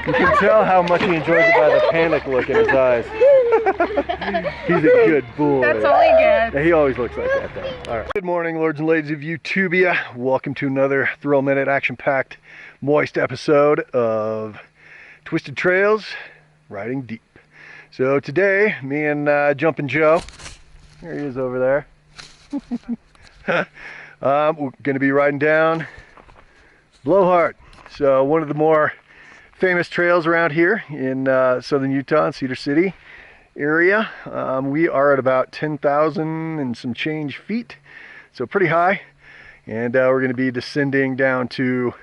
You can tell how much he enjoys it by the panic look in his eyes. He's a good boy. That's all he gets. Yeah, he always looks like that though. All right. Good morning, lords and ladies of YouTubia. Welcome to another Thrill Minute action-packed, moist episode of Twisted Trails, Riding Deep. So today, me and Jumpin' Joe, there he is over there. We're going to be riding down Blowhard. So one of the more famous trails around here in southern Utah, in Cedar City area. We are at about 10,000 and some change feet, so pretty high. And we're going to be descending down to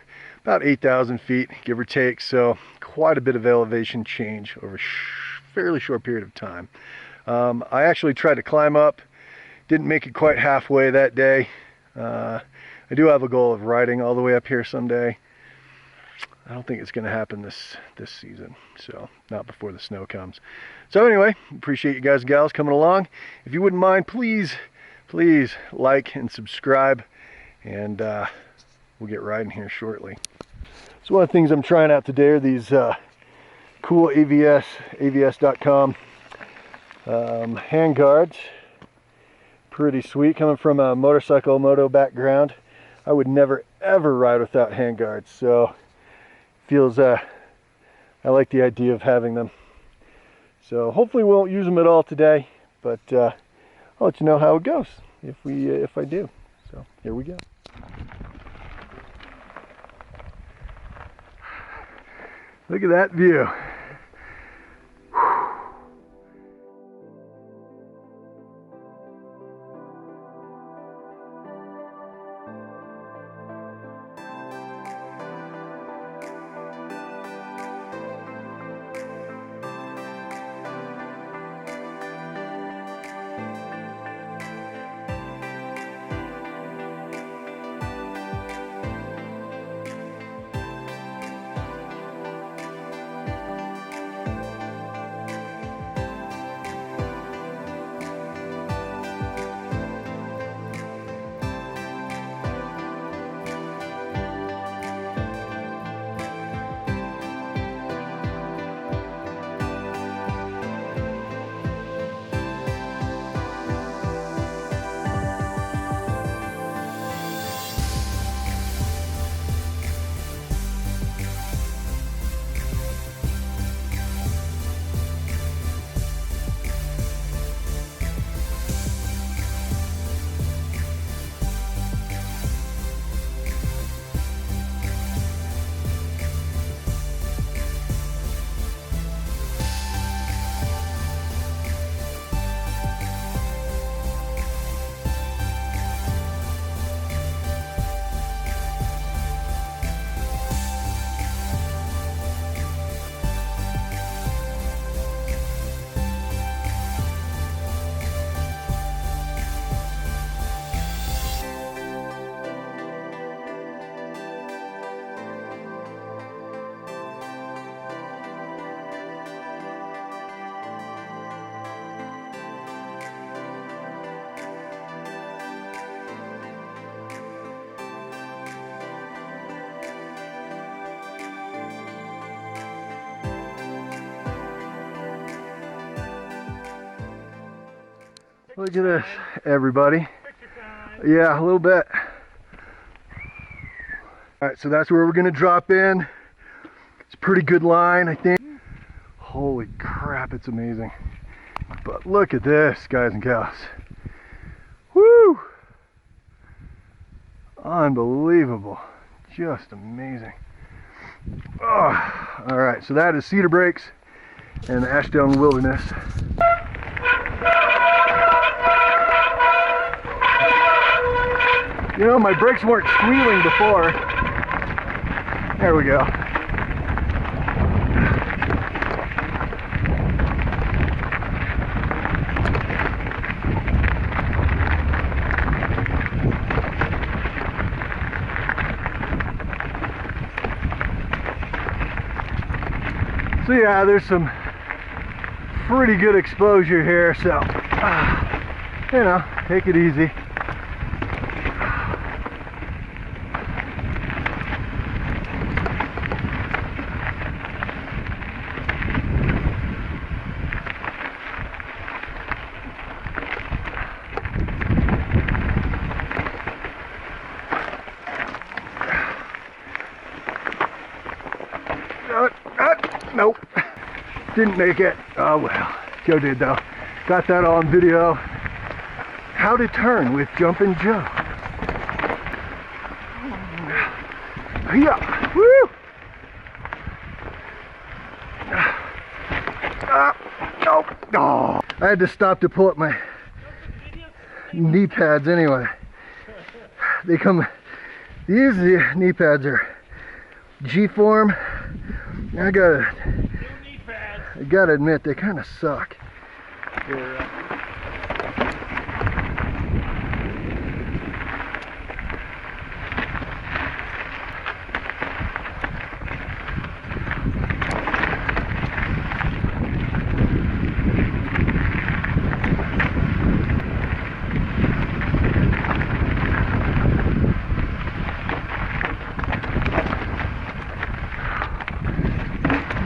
about 8,000 feet, give or take. So quite a bit of elevation change over a fairly short period of time. I actually tried to climb up, didn't make it quite halfway that day. I do have a goal of riding all the way up here someday. I don't think it's going to happen this season, so not before the snow comes. So anyway, appreciate you guys and gals coming along. If you wouldn't mind, please like and subscribe, and we'll get riding here shortly. So one of the things I'm trying out today are these cool avs.com hand guards. Pretty sweet, coming from a moto background. I would never ever ride without hand guards, so feels I like the idea of having them. So hopefully we won't use them at all today, but I'll let you know how it goes if I do. So here we go. Look at that view. Look at this, everybody. Yeah, a little bit. All right, so that's where we're gonna drop in. It's a pretty good line, I think. Holy crap, it's amazing. But look at this, guys and gals. Woo! Unbelievable. Just amazing. Oh, all right, so that is Cedar Breaks and the Ashdown Wilderness. You know, my brakes weren't squealing before. There we go. So yeah, there's some pretty good exposure here, so you know, take it easy. Nope. Didn't make it. Oh well. Joe did though. Got that on video. How to turn with Jumpin' Joe. Yeah. Woo! Nope. Oh. I had to stop to pull up my knee pads anyway. They come, these knee pads are G-form. I gotta admit, they kind of suck.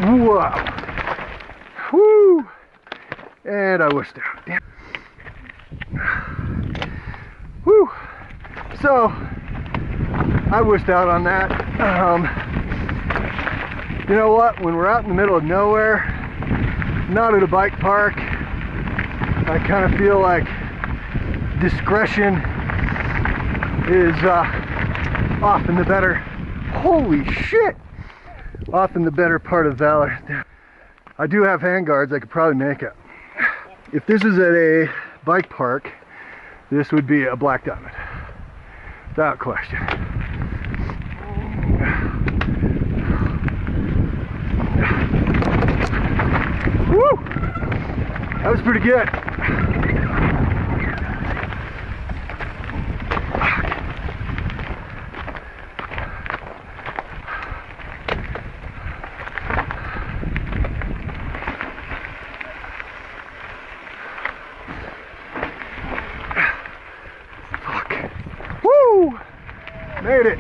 Wow. Woo! And I wished out. Damn. Woo! So, I wished out on that. You know what? When we're out in the middle of nowhere, not at a bike park, I kind of feel like discretion is often the better. Holy shit! Often the better part of valor. I do have handguards, I could probably make it. If this is at a bike park, this would be a black diamond. Without question. Woo! That was pretty good. Made it.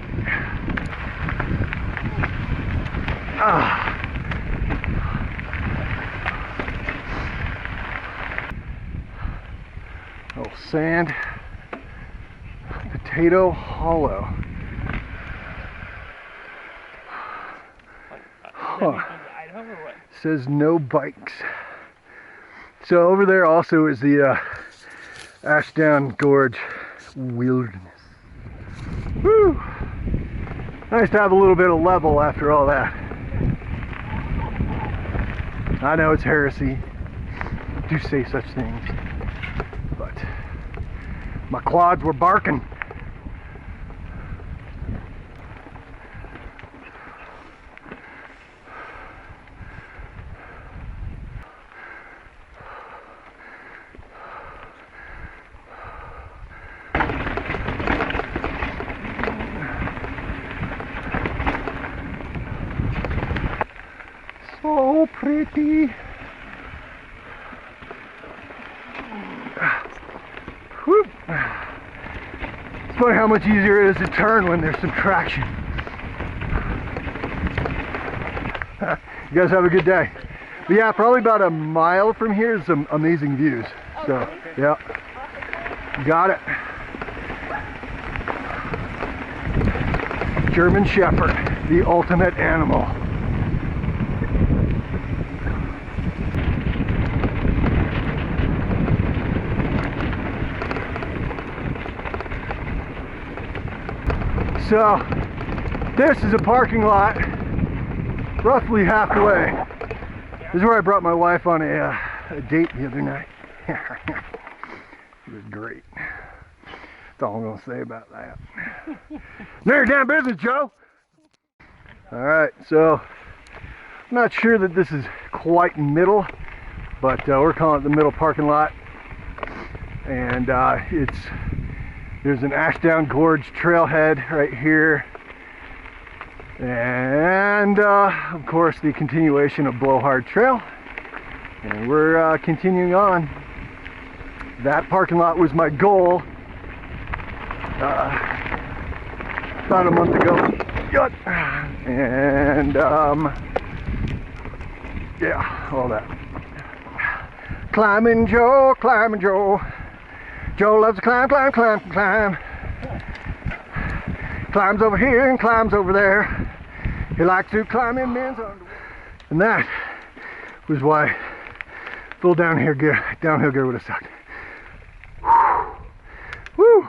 Oh, sand. Potato Hollow. Huh. Says no bikes. So over there also is the Ashdown Gorge Wilderness. Woo! Nice to have a little bit of level after all that. I know it's heresy to say such things, but my quads were barking. So pretty. Whoop. It's funny how much easier it is to turn when there's some traction. You guys have a good day. But yeah, probably about a mile from here is some amazing views. So, yeah. Got it. German Shepherd, the ultimate animal. So, this is a parking lot roughly halfway. This is where I brought my wife on a date the other night. It was great. That's all I'm going to say about that. None of your damn business, Joe! Alright, so I'm not sure that this is quite middle, but we're calling it the middle parking lot. And there's an Ashdown Gorge trailhead right here. And of course the continuation of Blowhard Trail. And we're continuing on. That parking lot was my goal about a month ago. And yeah, all that. Climbing Joe, climbing Joe. Joe loves to climb, climb, climb, climb. Climbs over here and climbs over there. He likes to climb in men's underwear. And that was why full downhill gear would have sucked. Woo!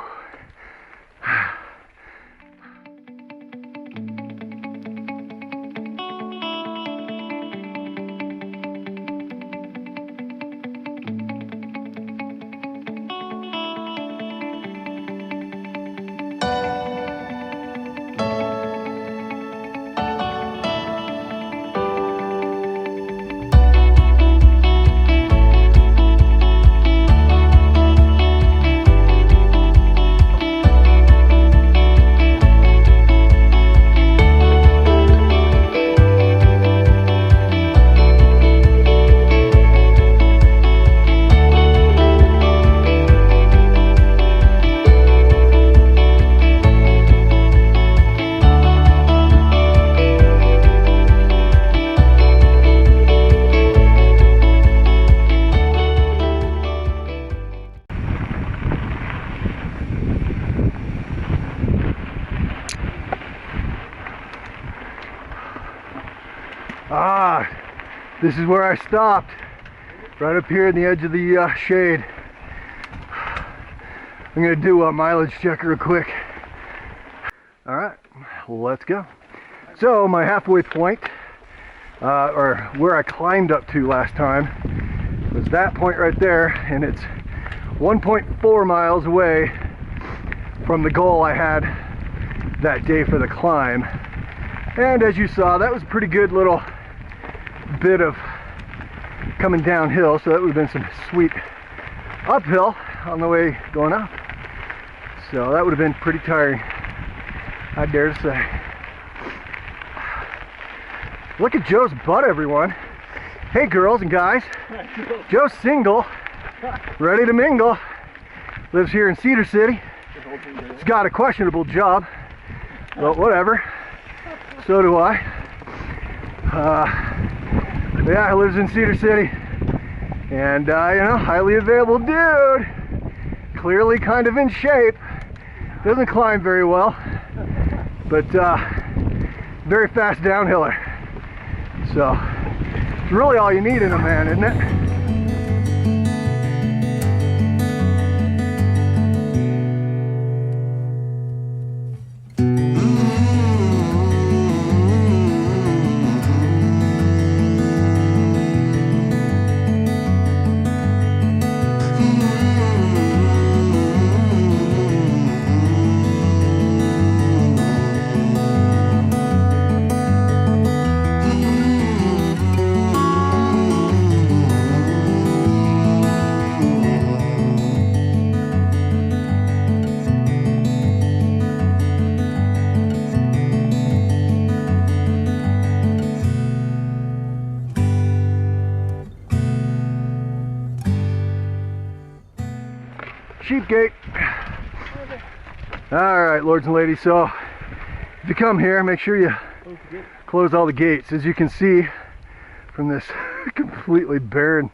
This is where I stopped, right up here in the edge of the shade. I'm gonna do a mileage check real quick. All right, let's go. So my halfway point, or where I climbed up to last time, was that point right there, and it's 1.4 miles away from the goal I had that day for the climb. And as you saw, that was a pretty good little bit of coming downhill, so that would have been some sweet uphill on the way going up. So that would have been pretty tiring, I dare to say. Look at Joe's butt, everyone. Hey girls and guys, Joe's single, ready to mingle, lives here in Cedar City. He's got a questionable job, but whatever, so do I. Yeah, he lives in Cedar City, and you know, highly available dude, clearly kind of in shape, doesn't climb very well, but very fast downhiller. So it's really all you need in a man, isn't it? Sheep gate. All right, lords and ladies, so if you come here, make sure you close all the gates. As you can see from this completely barren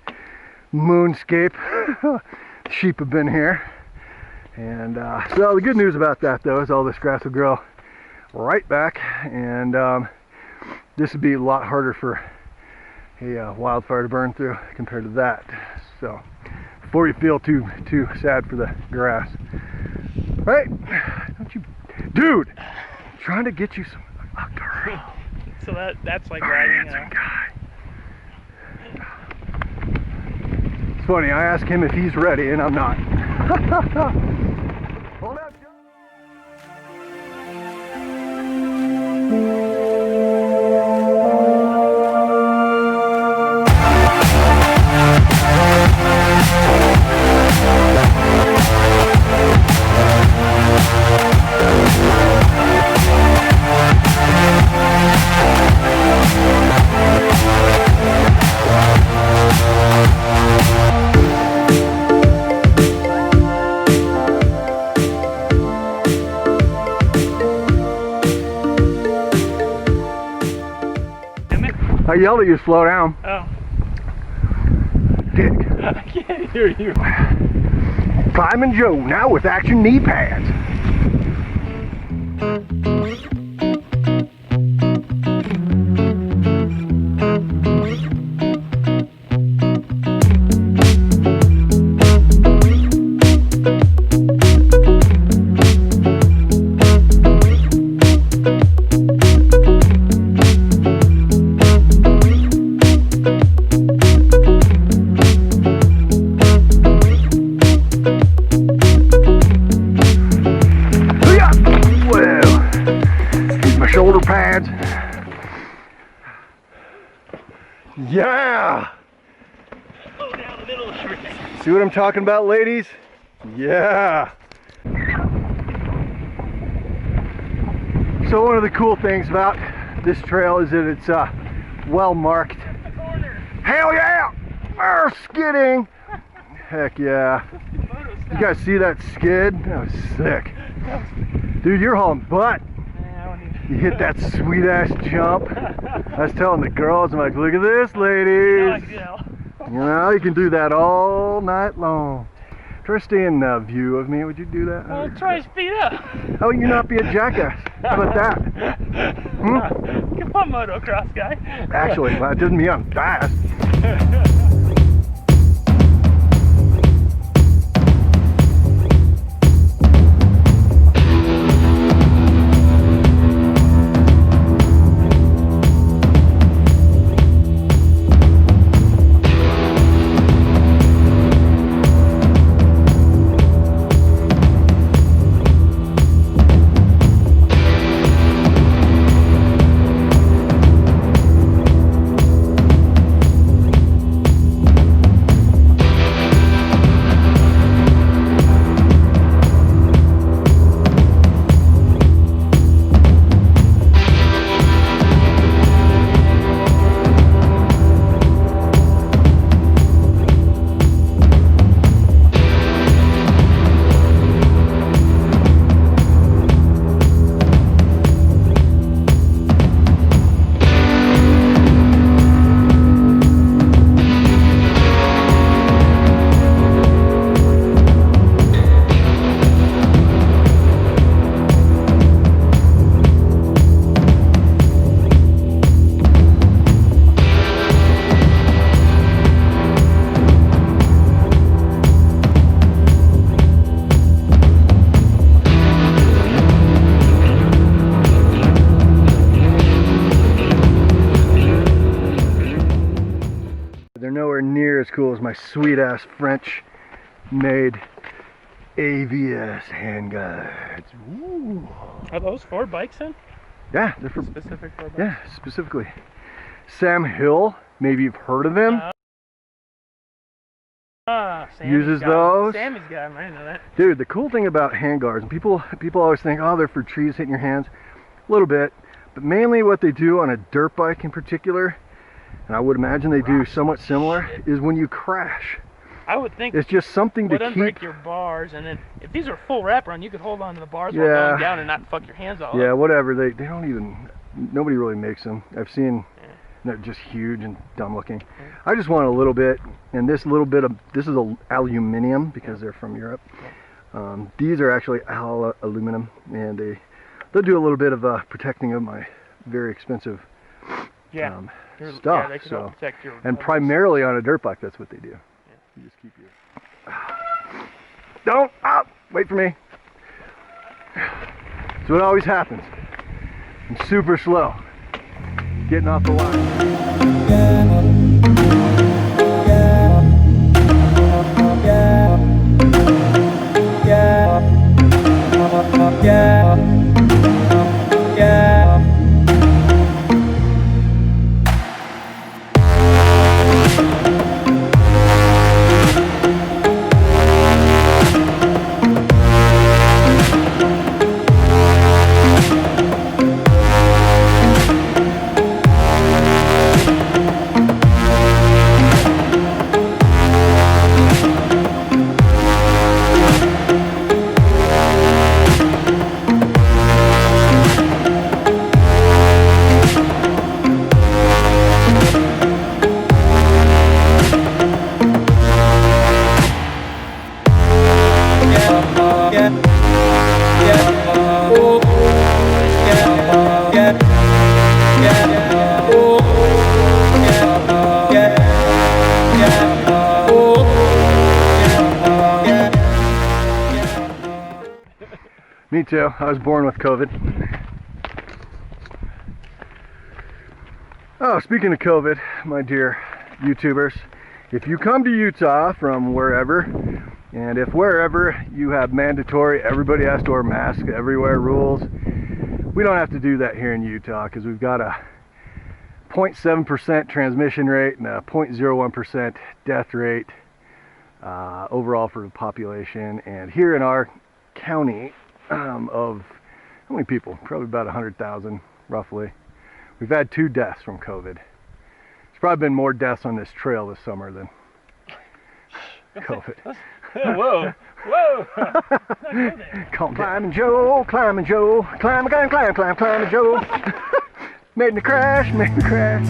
moonscape, sheep have been here. And so the good news about that, though, is all this grass will grow right back, and this would be a lot harder for a wildfire to burn through compared to that. So before you feel too sad for the grass, right? Don't you, dude? Trying to get you some. Oh, girl. So that's like riding. Guy. It's funny. I asked him if he's ready, and I'm not. Hold up. I yelled at you to slow down. Oh. Dick. I can't hear you. Climbing Joe now with action knee pads. Shoulder pads. Yeah. Go down the middle of everything. See what I'm talking about, ladies? Yeah. So one of the cool things about this trail is that it's well marked. Hell yeah! Skidding. Heck yeah. You guys see that skid? That was sick. Dude, you're hauling butt. You hit that sweet ass jump. I was telling the girls, I'm like, look at this, ladies. You know, you can do that all night long. Try to stay in view of me. Would you do that? Well, try to speed up. How would you not be a jackass? How about that? Come on, motocross guy. Actually, well, that doesn't mean I'm fast. They're nowhere near as cool as my sweet ass French made AVS handguards. Ooh. Are those for bikes then? Yeah, they're for Specific for bikes? yeah, specifically. Sam Hill, maybe you've heard of him. Uses those. Sammy's got them, I didn't know that. Dude, the cool thing about handguards, and people always think, oh, they're for trees hitting your hands. A little bit, but mainly what they do on a dirt bike in particular, and I would imagine they do somewhat similar, is when you crash. I would think it's just something to keep. Break your bars, and then if these are full wrap-around, you could hold on to the bars while going down and not fuck your hands all Yeah, up. whatever. They don't even. Nobody really makes them. I've seen. They're just huge and dumb looking. I just want a little bit, and this little bit of this is aluminum because they're from Europe. These are actually aluminum, and they'll do a little bit of protecting of my very expensive stuff. They can help protect your and primarily on a dirt bike, that's what they do. You just keep your. Don't wait for me. That's what always happens. I'm super slow. Getting off the line. Me too. I was born with COVID. Oh, So, speaking of COVID, my dear YouTubers, if you come to Utah from wherever, and if wherever you have mandatory, everybody has to wear masks everywhere rules, we don't have to do that here in Utah because we've got a 0.7% transmission rate and a 0.01% death rate overall for the population. And here in our county of how many people? Probably about 100,000 roughly. We've had 2 deaths from COVID. There's probably been more deaths on this trail this summer than COVID. Whoa, whoa. Climbing Joe, climbing Joe, climb, climbing Joe. Made me crash, made me crash.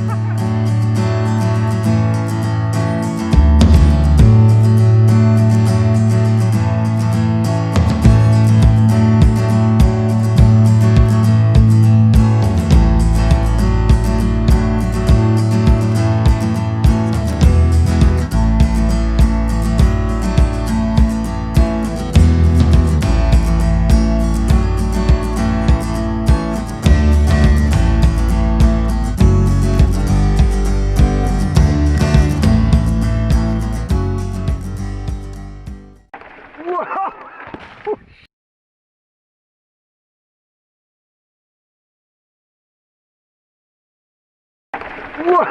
Whoa!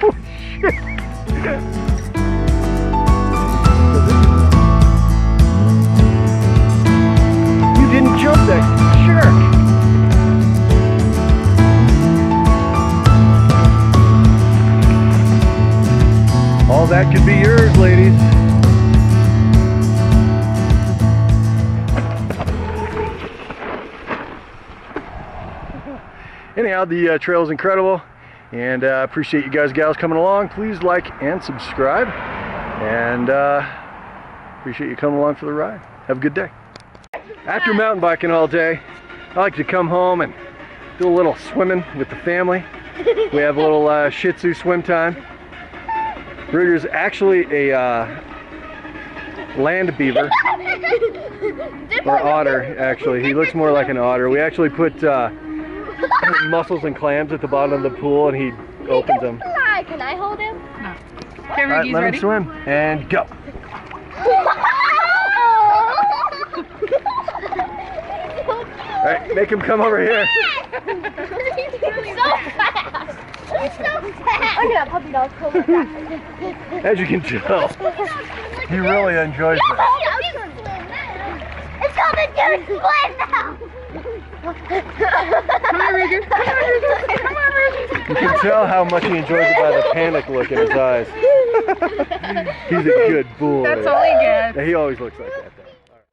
Oh, shit! You didn't jump that jerk! All that could be yours, ladies. Anyhow, the trail is incredible. And appreciate you guys, gals, coming along. Please like and subscribe. And appreciate you coming along for the ride. Have a good day. After mountain biking all day, I like to come home and do a little swimming with the family. We have a little Shih Tzu swim time. Ruger's actually a land beaver. Or otter, actually. He looks more like an otter. We actually put mussels and clams at the bottom of the pool, and he opens them. Can I hold him? No. Okay, right, let him swim and go. All right, make him come over here. He's so fast. He's so fast. Look at that puppy dog. As you can tell, he really enjoys this. It's coming to split now. Come on, Ruger. Come on, Ruger. Come on, Ruger. You can tell how much he enjoys it by the panic look in his eyes. He's a good boy. That's all he gets. He always looks like that.